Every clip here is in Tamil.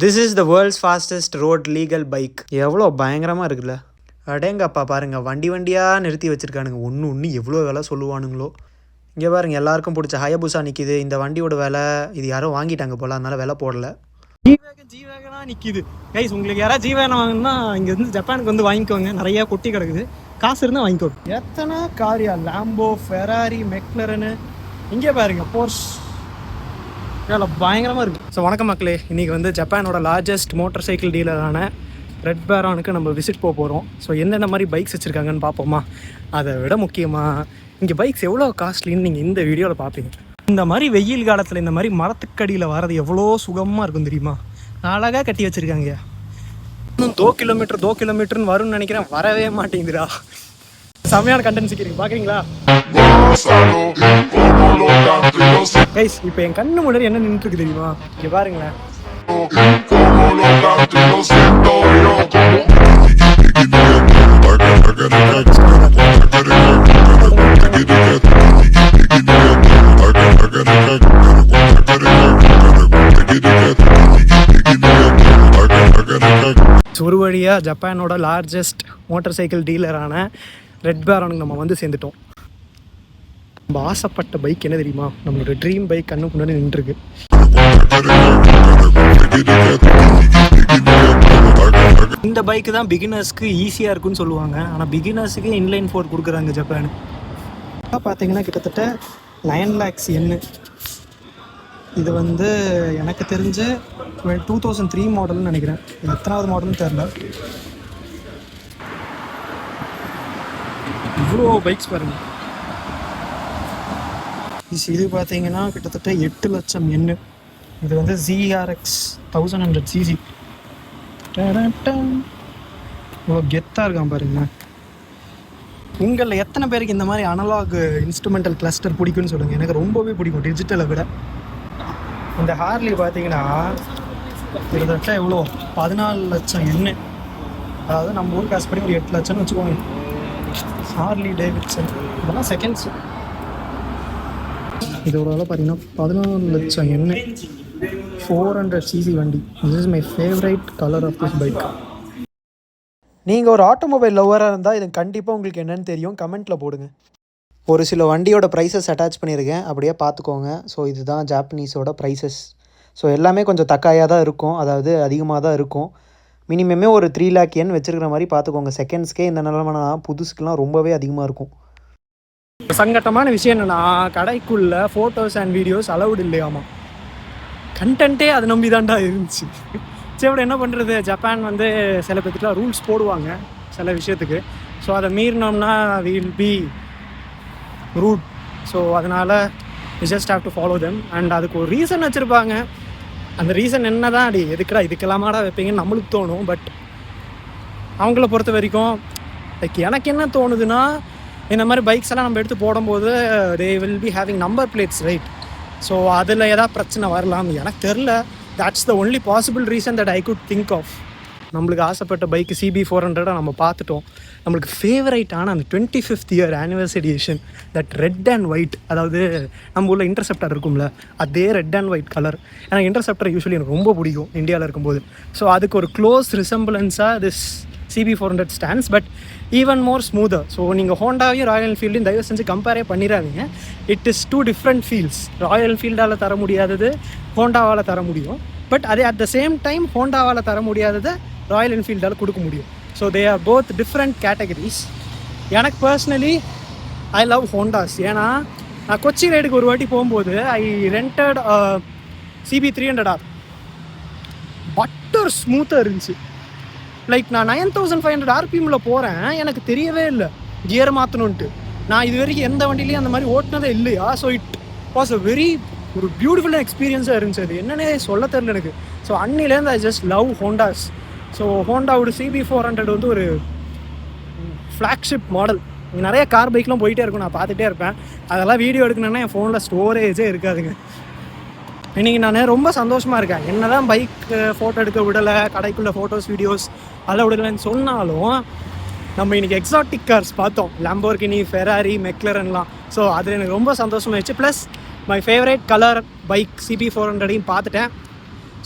This is the world's fastest road legal bike. எவ்வளோ பயங்கரமாக இருக்குல்ல. அடேங்கப்பா பாருங்கள், வண்டியாக நிறுத்தி வச்சுருக்கானுங்க. ஒன்று எவ்வளோ விலை சொல்லுவானுங்களோ. இங்கே பாருங்கள், எல்லாருக்கும் பிடிச்ச ஹயபுசா நிற்கிது. இந்த வண்டியோட விலை இது யாரோ வாங்கிட்டாங்க போல், அதனால் விலை போடல. ஜீவேகனாக நிற்கிது கைஸ். உங்களுக்கு யாராவது ஜீவேகன் வாங்கினா இங்கே வந்து ஜப்பானுக்கு வந்து வாங்கிக்கோங்க. நிறையா கொட்டி கிடக்குது, காசு இருந்தால் வாங்கிக்கோங்க. எத்தனை காரியா, லாம்போ, ஃபெராரி, மெக்லரனு, இங்கே பாருங்கள் போர்ஷ், இதில் பயங்கரமாக இருக்குது. ஸோ வணக்கம் மக்களே, இன்றைக்கி வந்து ஜப்பானோட லார்ஜஸ்ட் மோட்டர் சைக்கிள் டீலரான ரெட் பேரானுக்கு நம்ம விசிட் போகிறோம். ஸோ எந்தெந்த மாதிரி பைக்ஸ் வச்சுருக்காங்கன்னு பார்ப்போமா. அதை விட முக்கியமாக இங்கே பைக்ஸ் எவ்வளோ காஸ்ட்லின்னு நீங்கள் இந்த வீடியோவில் பார்ப்பீங்க. இந்த மாதிரி வெயில் காலத்தில் இந்த மாதிரி மரத்துக்கடியில் வர்றது எவ்வளோ சுகமாக இருக்கும் தெரியுமா. அழகாக கட்டி வச்சுருக்காங்க. இன்னும் 2 கிலோமீட்டர்னு வரும்னு நினைக்கிறேன், வரவே மாட்டேங்குதுடா. செம்மையான கண்டென்ட் சிக்கிறீங்க, பார்க்குறீங்களா கைஸ். இப்போ என் கண்ணு முன்னாடி என்ன நின்றுருக்கு தெரியுமா, இங்கே பாருங்களேன். ஒரு வழியாக ஜப்பானோட லார்ஜஸ்ட் மோட்டார் சைக்கிள் டீலரான ரெட் பேரானுக்கு நம்ம வந்து சேர்ந்துட்டோம். நம்ம ஆசைப்பட்ட பைக் என்ன தெரியுமா, நம்மளோட ட்ரீம் பைக் கண்ணுக்கு முன்னாடி நின்றுருக்கு. இந்த பைக்கு தான் பிகினர்ஸ்க்கு ஈஸியாக இருக்குன்னு சொல்லுவாங்க. ஆனால் பிகினர்ஸுக்கு இன்லைன் 4 கொடுக்குறாங்க ஜப்பானு. பார்த்தீங்கன்னா கிட்டத்தட்ட 9 lakhs என்ன. இது வந்து எனக்கு தெரிஞ்ச 2003 மாடல்னு நினைக்கிறேன். இது எத்தனாவது மாடல்னு தெரில. இவ்வளோ பைக்ஸ் பாருங்கள். இது பார்த்தீங்கன்னா கிட்டத்தட்ட 8 லட்சம் என்ன. இது வந்து ZRX 1100cc. இவ்வளோ கெத்தாக இருக்கான் பாருங்க. உங்களில் எத்தனை பேருக்கு இந்த மாதிரி அனலாக் இன்ஸ்ட்ருமெண்டல் கிளஸ்டர் பிடிக்கும்னு சொல்லுங்கள். எனக்கு ரொம்பவே பிடிக்கும் டிஜிட்டலை விட. இந்த ஹார்லி பார்த்தீங்கன்னா கிட்டத்தட்ட எவ்வளோ 14 லட்சம் என்ன. அதாவது நம்ம ஊர் காசு படி ஒரு 8 லட்சம்னு வச்சுக்கோங்க. ஹார்லி டேவிட்சன் இதெல்லாம் செகண்ட்ஸு. இதோட பார்த்தீங்கன்னா 14 லட்சம் என்ன, 400cc வண்டி. This is my favourite colour of this bike. நீங்கள் ஒரு ஆட்டோமொபைல் லவ்வராக இருந்தால் இது கண்டிப்பாக உங்களுக்கு என்னென்னு தெரியும், கமெண்ட்டில் போடுங்க. ஒரு சில வண்டியோட ப்ரைஸஸ் அட்டாச் பண்ணியிருக்கேன், அப்படியே பார்த்துக்கோங்க. ஸோ இதுதான் ஜாப்பனீஸோட ப்ரைஸஸ். ஸோ எல்லாமே கொஞ்சம் தக்காயாக தான் இருக்கும், அதாவது அதிகமாக தான் இருக்கும். மினிமமே ஒரு 3 lakh yen வச்சுருக்கிற மாதிரி பார்த்துக்கோங்க. செகண்ட்ஸ்க்கே இந்த நிலமனா புதுசுக்கெலாம் ரொம்பவே அதிகமாக இருக்கும். சங்கட்டமான விஷயம் என்னென்னா, கடைக்குள்ளே ஃபோட்டோஸ் அண்ட் வீடியோஸ் அலவுட் இல்லையாமா. கண்டென்ட்டே அதை நம்பி தான்டா இருந்துச்சு. சரி என்ன பண்ணுறது, ஜப்பான் வந்து சில பேர்த்துக்குலாம் ரூல்ஸ் போடுவாங்க சில விஷயத்துக்கு. ஸோ அதை மீறினோம்னா வில் பி ரூட். ஸோ அதனால் we just have to follow them. And அதுக்கு ஒரு ரீசன் வச்சுருப்பாங்க. அந்த ரீசன் என்ன தான் அடி எதுக்குடா இதுக்கெல்லாமாடா வைப்பீங்கன்னு நம்மளுக்கு தோணும். பட் அவங்கள பொறுத்த வரைக்கும் லைக் எனக்கு என்ன தோணுதுன்னா, இந்த மாதிரி பைக்ஸ் எல்லாம் நம்ம எடுத்து போடும்போது they will be having number plates, right. So அதில் ஏதாவது பிரச்சனை வரலாம், எனக்கு தெரில. That's the only possible reason that I could think of. நம்மளுக்கு ஆசைப்பட்ட பைக்கு CB400 நம்ம பார்த்துட்டோம். நம்மளுக்கு ஃபேவரைட்டான அந்த 25th year anniversary edition, that red and white. அதாவது நம்ம ஊரில் இன்டர்செப்டர் இருக்கும்ல, அதே ரெட் அண்ட் ஒயிட் கலர். எனக்கு இன்டர்செப்டர் யூஸ்வலி எனக்கு ரொம்ப பிடிக்கும் இந்தியாவில் இருக்கும்போது. ஸோ அதுக்கு ஒரு க்ளோஸ் ரிசம்பிளன்ஸாக this CB400 stands, but even more smoother. So நீங்கள் ஹோண்டாவையும் ராயல் என்ஃபீல்டையும் தயவு செஞ்சு கம்பேரே பண்ணிடாதீங்க. It is 2 different feels. Royal என்ஃபீல்டால் தர முடியாதது ஹோண்டாவால் தர முடியும். பட் அதே அட் த சேம் டைம் ஹோண்டாவால் தர முடியாததை ராயல் என்ஃபீல்டால் கொடுக்க முடியும். So they are both different categories. எனக்கு பர்சனலி ஐ லவ் ஹோண்டாஸ். ஏன்னா நான் கொச்சி ரைடுக்கு ஒரு வாட்டி போகும்போது ஐ ரெண்டட் CB300R. பட்டர் ஸ்மூத்தாக இருந்துச்சு. லைக் நான் 9500 RPM போகிறேன், எனக்கு தெரியவே இல்லை கியர் மாற்றணுன்ட்டு. நான் இது வரைக்கும் எந்த வண்டிலையும் அந்த மாதிரி ஓட்டினதே இல்லையா. So it was a very ஒரு பியூட்டிஃபுல்லான எக்ஸ்பீரியன்ஸாக இருந்துச்சு. அது என்னன்னே சொல்ல தெரியல எனக்கு. ஸோ அன்னிலேருந்து I just love Hondas. So ஹோண்டாவோட CB400 வந்து ஒரு ஃப்ளாக்ஷிப் மாடல். நிறைய கார் பைக்லாம் போயிட்டே இருக்கும், நான் பார்த்துட்டே இருப்பேன். அதெல்லாம் வீடியோ எடுக்கணுன்னா என் ஃபோனில் ஸ்டோரேஜே இருக்காதுங்க. இன்றைக்கி நான் ரொம்ப சந்தோஷமாக இருக்கேன். என்ன தான் பைக் ஃபோட்டோ எடுக்க விடலை, கடைக்குள்ளே ஃபோட்டோஸ் வீடியோஸ் அதெல்லாம் விடலைன்னு சொன்னாலும் நம்ம இன்றைக்கி எக்ஸாட்டிக் கார்ஸ் பார்த்தோம், லாம்போர்கினி, ஃபெராரி, மெக்லரன்லாம். ஸோ அது எனக்கு ரொம்ப சந்தோஷமாகிடுச்சு. Plus my favourite colour bike CB400 பார்த்துட்டேன்.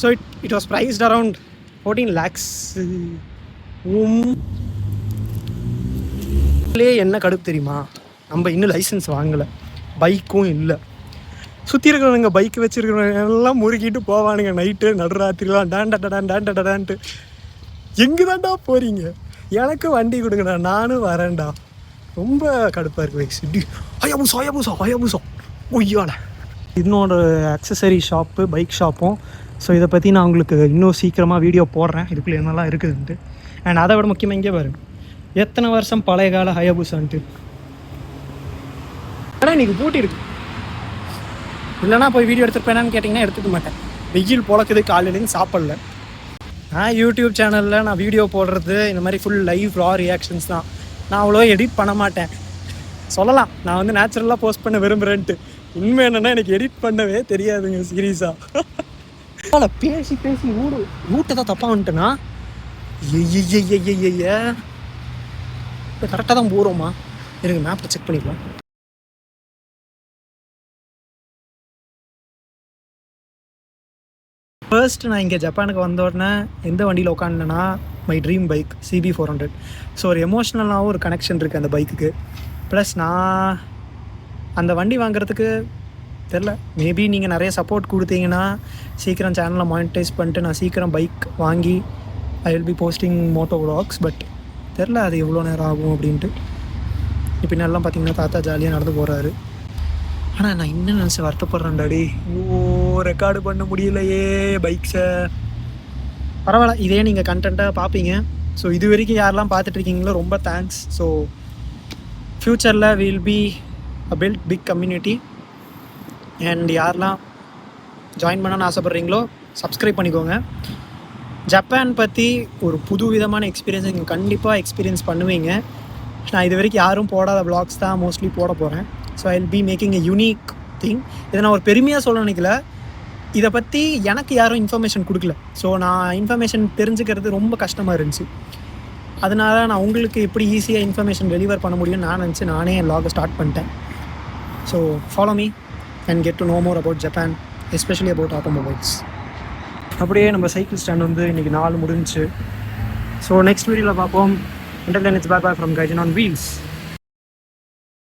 So it it was priced around 14 lakhs. என்ன கடுப்பு தெரியுமா, நம்ம இன்னும் லைசன்ஸ் வாங்கலை, பைக்கும் இல்லை. சுற்றி இருக்கிறவங்க பைக் வச்சுருக்கிறவங்க எல்லாம் முறுக்கிட்டு போவானுங்க நைட்டு நடுராத்திரிலாம் டான்ட்டு. எங்கே தான்டா போகிறீங்க, எனக்கு வண்டி கொடுங்கடா, நானும் வரேன்டா. ரொம்ப கடுப்பாக இருக்குது பைக். சிட்டி அயபூசம் ஒய்யால. இன்னொரு அக்சசரி ஷாப்பு, பைக் ஷாப்பும். ஸோ இதை பற்றி நான் உங்களுக்கு இன்னும் சீக்கிரமாக வீடியோ போடுறேன், இதுக்குள்ளே என்னெல்லாம் இருக்குதுன்ட்டு. அண்ட் அதை விட முக்கியமாக இங்கே பாருங்க, எத்தனை வருஷம் பழைய கால ஹயபூசான்ட்டு. ஆனால் இன்றைக்கி பூட்டிருக்கு, இல்லைனா போய் வீடியோ எடுத்துருப்பேனான்னு கேட்டிங்கன்னா எடுத்துக்க மாட்டேன். வெயில் பொழக்குது, காலையிலேருந்து சாப்பிடல. நான் யூடியூப் சேனலில் நான் வீடியோ போடுறது இந்த மாதிரி ஃபுல் லைவ் ரா ரியாக்ஷன்ஸ் தான். நான் அவ்வளோ எடிட் பண்ண மாட்டேன். சொல்லலாம் நான் வந்து நேச்சுரலாக போஸ்ட் பண்ண விரும்புகிறேன்ட்டு. உண்மை என்னென்னா எனக்கு எடிட் பண்ணவே தெரியாதுங்க சீரியஸாக. பேசி ஊட்ட தான் தப்பாக வந்துட்டுனா கரெக்டாக தான் போகிறோமா, எனக்கு மேப்பை செக் பண்ணிக்கலாம். ஃபர்ஸ்ட் நான் இங்கே ஜப்பானுக்கு வந்த உடனே எந்த வண்டியில் உட்காந்தேன்னா my dream bike CB400. So ஒரு எமோஷ்னலாகவும் ஒரு கனெக்ஷன் இருக்குது அந்த பைக்குக்கு. ப்ளஸ் நான் அந்த வண்டி வாங்குறதுக்கு தெரில, மேபி நீங்கள் நிறைய சப்போர்ட் கொடுத்தீங்கன்னா சீக்கிரம் சேனலை மானிட்டைஸ் பண்ணிட்டு நான் சீக்கிரம் பைக் வாங்கி I will be posting moto vlogs. But தெரில அது எவ்வளோ நேரம் ஆகும் அப்படின்ட்டு. இப்போ நல்லா பார்த்தீங்கன்னா தாத்தா ஜாலியாக நடந்து போகிறாரு. ஆனால் நான் இன்னும் நினச்சி வருத்தப்படுறேன்டாடி, ரெக்கார்டு பண்ண முடியலையே பைக்ஸை. பரவாயில்ல, இதே நீங்கள் கண்டென்ட்டாக பார்ப்பீங்க. ஸோ இது வரைக்கும் யாரெல்லாம் பார்த்துட்ருக்கீங்களோ ரொம்ப தேங்க்ஸ். ஸோ ஃப்யூச்சரில் will be a big community. And யாரெல்லாம் ஜாயின் பண்ணணும்னு ஆசைப்பட்றீங்களோ சப்ஸ்கிரைப் பண்ணிக்கோங்க. ஜப்பான் பற்றி ஒரு புது விதமான எக்ஸ்பீரியன்ஸ் நீங்கள் கண்டிப்பாக எக்ஸ்பீரியன்ஸ் பண்ணுவீங்க. நான் இது வரைக்கும் யாரும் போடாத vlogs தான் மோஸ்ட்லி போட போகிறேன். So I will be making a unique thing. இதை நான் ஒரு பெருமையாக சொல்ல நினைக்கல, இதை பற்றி எனக்கு யாரும் இன்ஃபர்மேஷன் கொடுக்கல. ஸோ நான் இன்ஃபர்மேஷன் தெரிஞ்சுக்கிறது ரொம்ப கஷ்டமாக இருந்துச்சு. அதனால நான் உங்களுக்கு எப்படி ஈஸியாக இன்ஃபர்மேஷன் டெலிவர் பண்ண முடியும்னு நான் நினச்சி நானே என் vlog ஸ்டார்ட் பண்ணிட்டேன். So follow me and get to know more about Japan, especially about automobiles. அப்படியே நம்ம சைக்கிள் ஸ்டாண்ட் வந்து இன்றைக்கி 4 முடிஞ்சிச்சு. ஸோ நெக்ஸ்ட் வீடியோவில் பார்ப்போம். Until then, it's bye-bye from Gaijin on Wheels.